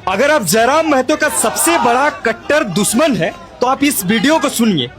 अगर आप जयराम महतो का सबसे बड़ा कट्टर दुश्मन है तो आप इस वीडियो को सुनिए।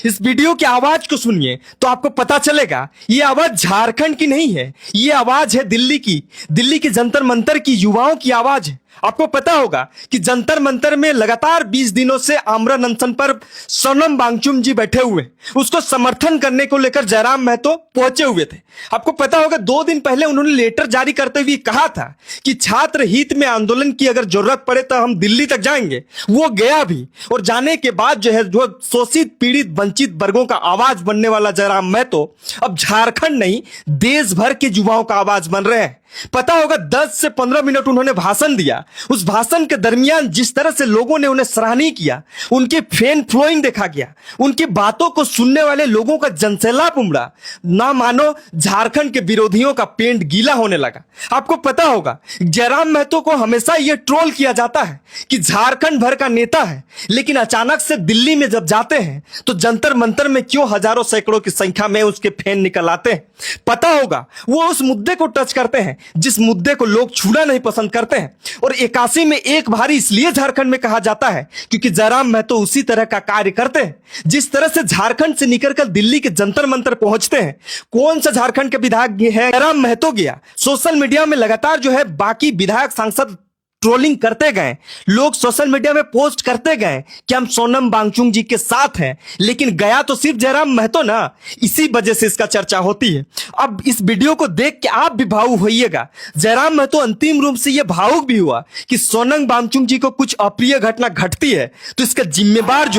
इस वीडियो की आवाज को सुनिए तो आपको पता चलेगा ये आवाज झारखंड की नहीं है, ये आवाज है दिल्ली की। दिल्ली की जंतर मंतर की युवाओं की आवाज है। आपको पता होगा कि जंतर मंतर में लगातार 20 दिनों से आमरण अनशन पर सोनम वांगचुक जी बैठे हुए, उसको समर्थन करने को लेकर जयराम महतो पहुंचे हुए थे। आपको पता होगा 2 दिन पहले उन्होंने लेटर जारी करते हुए कहा था कि छात्र हित में आंदोलन की अगर जरूरत पड़े तो हम दिल्ली तक जाएंगे। वो गया भी, और जाने के बाद जो शोषित पीड़ित वंचित वर्गों का आवाज बनने वाला जयराम महतो अब झारखंड नहीं देश भर के युवाओं का आवाज बन रहे हैं। पता होगा 10 से 15 मिनट उन्होंने भाषण दिया। उस भाषण के दरमियान जिस तरह से लोगों ने उन्हें सराहनीय किया, उनके फैन फ्लोइंग देखा गया, उनकी बातों को सुनने वाले लोगों का जनसैलाब उमड़ा, ना मानो झारखंड के विरोधियों का पेंट गीला होने लगा। आपको पता होगा जयराम महतो को हमेशा यह ट्रोल किया जाता है कि झारखंड भर का नेता है, लेकिन अचानक से दिल्ली में जब जाते हैं तो जंतर मंतर में क्यों हजारों सैकड़ों की संख्या में उसके फैन निकल आते हैं। पता होगा वो उस मुद्दे को टच करते हैं जिस मुद्दे को लोग छूना नहीं पसंद करते हैं। और 81 में एक भारी इसलिए झारखंड में कहा जाता है क्योंकि जयराम महतो उसी तरह का कार्य करते हैं जिस तरह से झारखंड से निकलकर दिल्ली के जंतर मंतर पहुंचते हैं। कौन सा झारखंड के विधायक है, जयराम महतो गया। सोशल मीडिया में लगातार बाकी विधायक सांसद ट्रोलिंग करते गए, लोग सोशल मीडिया में पोस्ट करते गए कि हम सोनम वांगचुक जी के साथ हैं, लेकिन गया तो सिर्फ जयराम महतो ना। इसी वजह से इसका चर्चा होती है। अब इस वीडियो को देख के आप भी भावुक होइएगा। जयराम महतो अंतिम रूप से यह भावुक भी हुआ कि सोनम वांगचुक जी को कुछ अप्रिय घटना घटती है तो इसका जिम्मेवार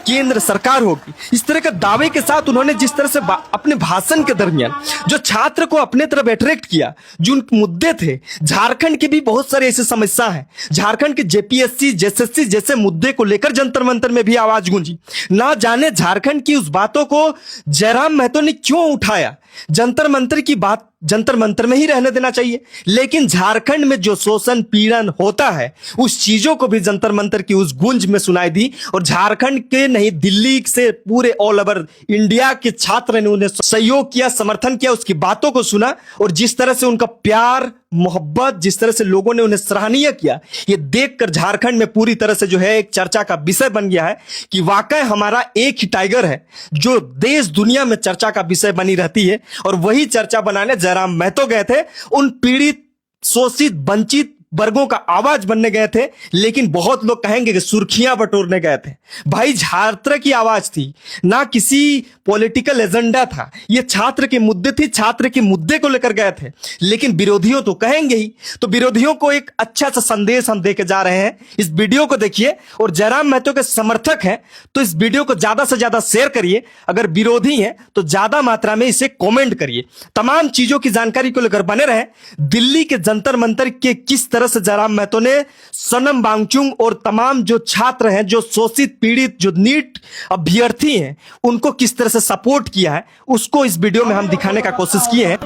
केंद्र सरकार होगी। इस तरह के दावे के साथ उन्होंने जिस तरह से अपने भाषण के दरमियान जो छात्र को अपने तरफ अट्रैक्ट किया, जो उनके मुद्दे थे, झारखंड के भी बहुत सारे ऐसे समस्या है। झारखंड के जेपीएससी जेएसएससी जैसे मुद्दे को लेकर जंतर मंतर में भी आवाज गूंजी। ना जाने झारखंड की उस बातों को जयराम महतो ने क्यों उठाया। जंतर मंतर की बात जंतर मंतर में ही रहने देना चाहिए, लेकिन झारखंड में जो शोषण पीड़न होता है उस चीजों को भी जंतर मंतर की उस गूंज में सुनाई दी। और झारखंड के नहीं, दिल्ली से पूरे ऑल ओवर इंडिया के छात्र ने उन्हें सहयोग किया, समर्थन किया, उसकी बातों को सुना। और जिस तरह से उनका प्यार मोहब्बत, जिस तरह से लोगों ने उन्हें सराहनीय किया, ये देखकर झारखंड में पूरी तरह से एक चर्चा का विषय बन गया है कि वाकई हमारा एक ही टाइगर है जो देश दुनिया में चर्चा का विषय बनी रहती है। और वही चर्चा बनाने जयराम महतो गए थे, उन पीड़ित शोषित वंचित वर्गों का आवाज बनने गए थे। लेकिन बहुत लोग कहेंगे कि सुर्खियां बटोरने गए थे। भाई छात्र की आवाज थी, ना किसी पॉलिटिकल एजेंडा था, ये छात्र के मुद्दे थी, छात्र के मुद्दे को लेकर गए थे। लेकिन विरोधियों तो कहेंगे ही, तो विरोधियों को एक अच्छा सा संदेश हम देके जा रहे हैं। इस वीडियो को देखिए, और जयराम महतो के समर्थक हैं तो इस वीडियो को ज्यादा से ज्यादा शेयर करिए। अगर विरोधी हैं तो ज्यादा मात्रा में इसे कमेंट करिए। तमाम चीजों की जानकारी को लेकर बने रहे। दिल्ली के जंतर मंतर के किस तरह से जयराम महतो ने सोनम वांगचुक और तमाम जो छात्र हैं, जो शोषित पीड़ित, जो नीट अभ्यर्थी हैं, उनको किस तरह से सपोर्ट किया है, उसको इस वीडियो में हम दिखाने का कोशिश किए हैं।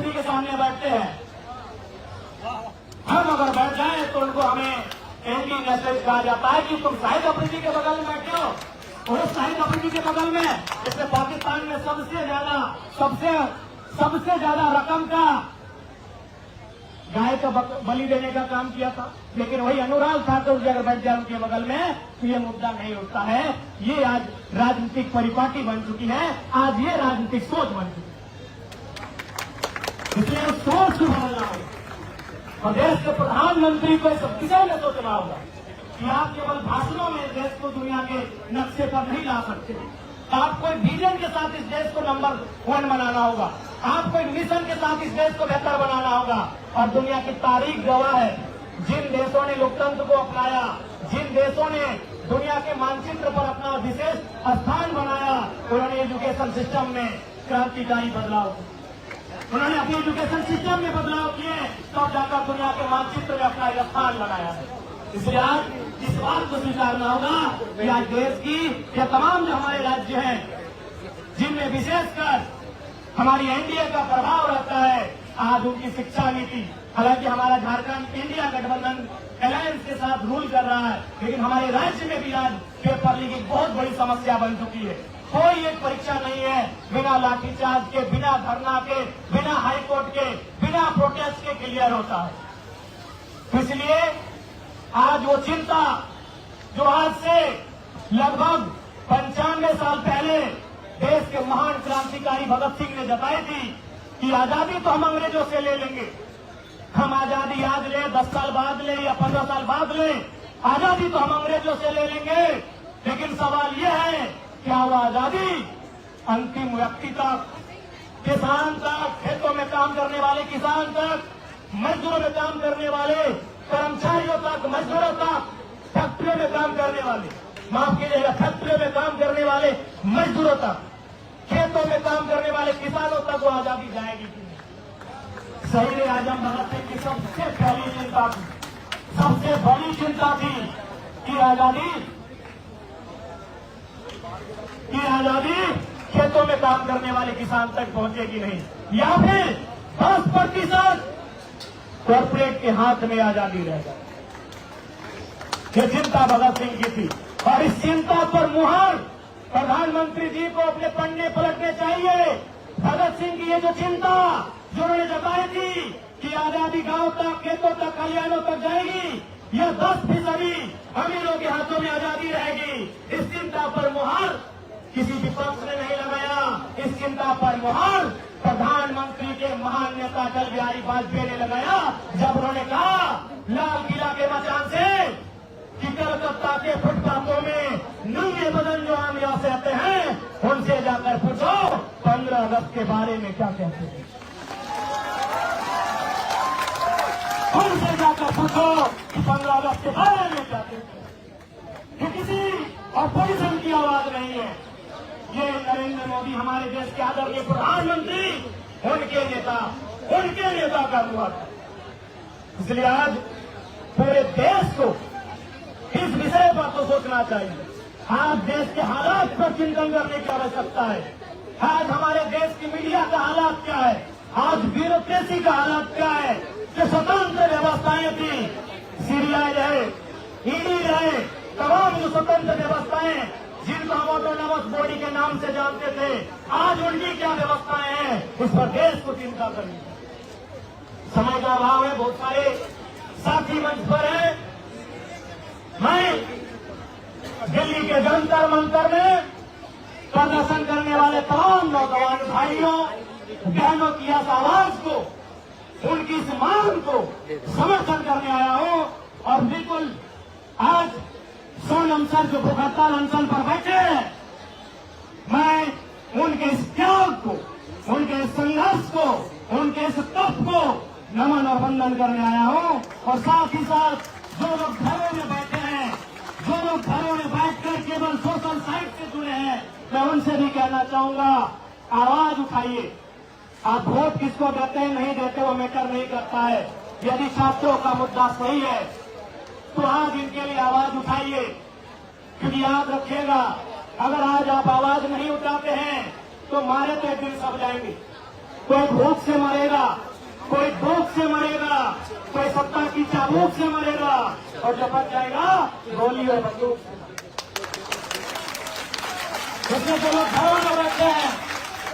हम अगर बैठ जाए तो उनको हमें एंटी मैसेज कहा जाता है कि तुम शाहिद अफरीदी के बगल में बैठे हो, और शाहिद अफरीदी के बगल में इसने पाकिस्तान में सबसे ज्यादा रकम का गाय का बलि देने का काम किया था। लेकिन वही अनुराग ठाकुर जी अगर बैठ जाए उनके बगल में तो ये मुद्दा नहीं उठता है। ये आज राजनीतिक परिपाटी बन चुकी है, आज ये राजनीतिक सोच बन चुकी है। इसलिए सोच को बदलना होगा। और देश के प्रधानमंत्री को सब किसी ने सोचना होगा कि आप केवल भाषणों में देश को दुनिया के नक्शे पर नहीं ला सकते। आपको एक विजन के साथ इस देश को नंबर 1 बनाना होगा। आपको एक मिशन के साथ इस देश को बेहतर बनाना होगा। और दुनिया की तारीख गवाह है, जिन देशों ने लोकतंत्र को अपनाया, जिन देशों ने दुनिया के मानचित्र पर अपना विशेष स्थान बनाया, उन्होंने एजुकेशन सिस्टम में क्रांतिकारी बदलाव, उन्होंने अपने एजुकेशन सिस्टम में बदलाव किए, तब जाकर दुनिया के मानचित्र में अपना एक स्थान बनाया है। इसलिए आज इस बात को स्वीकारना होगा कि आज देश की या तमाम जो हमारे राज्य हैं, जिनमें विशेषकर हमारी एनडीए का प्रभाव रहता है, आज उनकी शिक्षा नीति, हालांकि हमारा झारखंड इंडिया गठबंधन अलायंस के साथ रूल कर रहा है, लेकिन हमारे राज्य में भी आज पेपर लीक बहुत बड़ी समस्या बन चुकी है। कोई एक परीक्षा नहीं है बिना लाठीचार्ज के, बिना धरना के, बिना हाईकोर्ट के, बिना प्रोटेस्ट के क्लियर होता है। इसलिए आज वो चिंता जो आज से लगभग 95 साल पहले देश के महान क्रांतिकारी भगत सिंह ने जताई थी कि आजादी तो हम अंग्रेजों से ले लेंगे, हम आजादी आज ले, 10 साल बाद ले या 15 साल बाद ले, आजादी तो हम अंग्रेजों से ले लेंगे। लेकिन सवाल यह है, क्या वो आजादी अंतिम व्यक्ति तक, किसान तक, खेतों में काम करने वाले किसान तक, मजदूरों में काम करने वाले कर्मचारियों तक, मजदूरों तक, फैक्ट्रियों में काम करने वाले, माफ कीजिएगा, फैक्ट्रियों में काम करने वाले मजदूरों तक, खेतों में काम करने वाले किसानों तक वो आजादी जाएगी कि नहीं? शहीद आजम भगत सिंह की सबसे पहली चिंता थी, सबसे बड़ी चिंता थी कि आजादी खेतों में काम करने वाले किसान तक पहुंचेगी नहीं, या फिर 10% कॉर्पोरेट के हाथ में आजादी रहेगा। ये चिंता भगत सिंह की थी और इस चिंता पर मुहर प्रधानमंत्री जी को अपने पन्ने पलटने चाहिए। भगत सिंह की ये जो चिंता जो उन्होंने जताई थी कि आजादी गांव तक, खेतों तक, कल्याणों तक जाएगी, यह 10% अमीरों के हाथों में आजादी रहेगी, इस चिंता पर मुहर किसी विपक्ष ने नहीं लगाया। इस चिंता पर मुहर प्रधानमंत्री के महान नेता अटल बिहारी वाजपेयी ने लगाया, जब उन्होंने कहा लाल किला के मचान से कि कलकत्ता के फुटपाथों में नंगे बदन जो आम यहाँ से आते हैं उनसे जाकर पूछो 15 अगस्त के बारे में क्या कहते हैं, उनसे जाकर पूछो कि 15 अगस्त के बारे में क्या कहते हैं। ये किसी अपोजिशन की आवाज नहीं है, ये नरेंद्र मोदी हमारे देश के आदरणीय प्रधानमंत्री उनके नेता का हुआ था। इसलिए आज पूरे देश को इस विषय पर तो सोचना चाहिए। आज देश के हालात पर चिंतन करने की आवश्यकता है। आज हमारे देश की मीडिया का हालात क्या है, आज ब्यूरोक्रेसी का हालात क्या है। जो स्वतंत्र व्यवस्थाएं थी, सीबीआई रहे, ईडी रहे, तमाम जो स्वतंत्र व्यवस्थाएं जिनको हम ऑटोनॉमस बॉडी के नाम से जानते थे, आज उनकी क्या व्यवस्थाएं हैं, इस पर देश को चिंता करनी है। समय का अभाव है, बहुत सारे साथी मंच पर हैं। मैं दिल्ली के जंतर मंतर में प्रदर्शन करने वाले तमाम नौजवान भाइयों बहनों की इस आवाज को, उनकी इस मांग को समर्थन करने आया हूं। और बिल्कुल आज सोनम सर जो भूख हड़ताल अनशन पर बैठे हैं, मैं उनके इस त्याग को, उनके इस संघर्ष को, उनके इस तप को नमन और वंदन करने आया हूं। और साथ ही साथ जो लोग घरों में बैठे हैं, जो लोग घरों में बैठकर केवल सोशल साइट से जुड़े हैं, मैं उनसे भी कहना चाहूंगा, आवाज उठाइए। आप वोट किसको देते हैं नहीं देते वो मैटर नहीं करता है। यदि छात्रों का मुद्दा सही है तो आज इनके लिए आवाज उठाइए, क्योंकि याद रखिएगा, अगर आज आप आवाज नहीं उठाते हैं तो मारे तो एक दिन सब जाएंगे। कोई भूख से मरेगा, कोई भूख से मरेगा, कोई सत्ता की चाबूक से मरेगा, और जो बच जाएगा गोली और बंदूक से। जिसमें जो लोग घरों में बैठे हैं,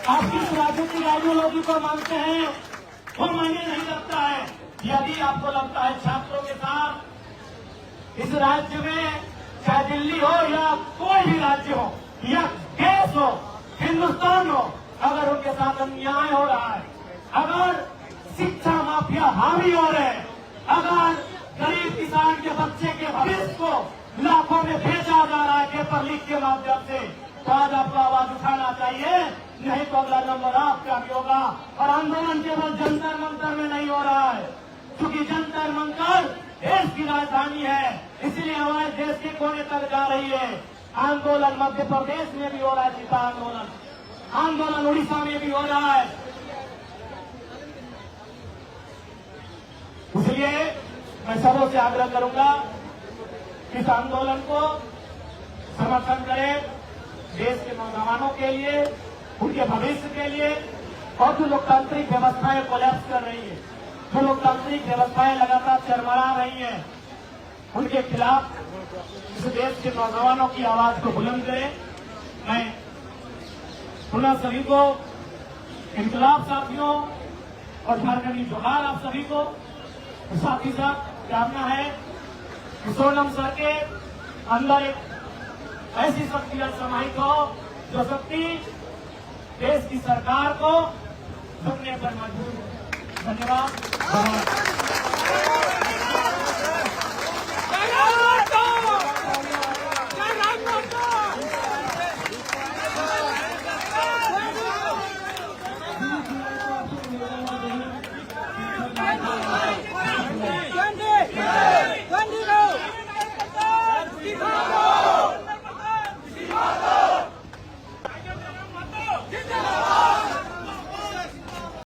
आप किस राजनीतिक आइडियोलॉजी को मानते हैं वो मायने नहीं रखता है। यदि आपको लगता है छात्रों के साथ इस राज्य में, चाहे दिल्ली हो या कोई भी राज्य हो या देश हो, हिंदुस्तान हो, अगर उनके साथ अन्याय हो रहा है, अगर शिक्षा माफिया हावी हो रहे हैं, अगर गरीब किसान के बच्चे के भविष्य को लाखों में बेचा जा रहा है पेपर लीक के माध्यम से, तो आज आपको आवाज उठाना चाहिए। नहीं तो अगला नंबर आपका भी होगा। और आंदोलन केवल जंतर मंतर में नहीं हो रहा है, क्योंकि जंतर मंतर देश की राजधानी है, इसलिए आवाज देश के कोने तक जा रही है। आंदोलन मध्य प्रदेश में भी हो रहा है, सीता आंदोलन उड़ीसा में भी हो रहा है। इसलिए मैं सबों से आग्रह करूंगा कि इस आंदोलन को समर्थन करें, देश के नौजवानों के लिए, उनके भविष्य के लिए। और जो लोकतांत्रिक व्यवस्थाएं कोलैप्स कर रही है, जो लोकतांत्रिक व्यवस्थाएं लगातार चरमरा रही हैं, उनके खिलाफ इस देश के नौजवानों की आवाज को बुलंद करें। मैं पुनः सभी को, इनकलाब साथियों और झारखंडी जोहार आप सभी को, साथ ही साथ कामना है कि सोनम सर के अंदर एक ऐसी शक्तियां समाहित हो जो शक्ति देश की सरकार को झुकने पर मजबूर है। धन्यवाद।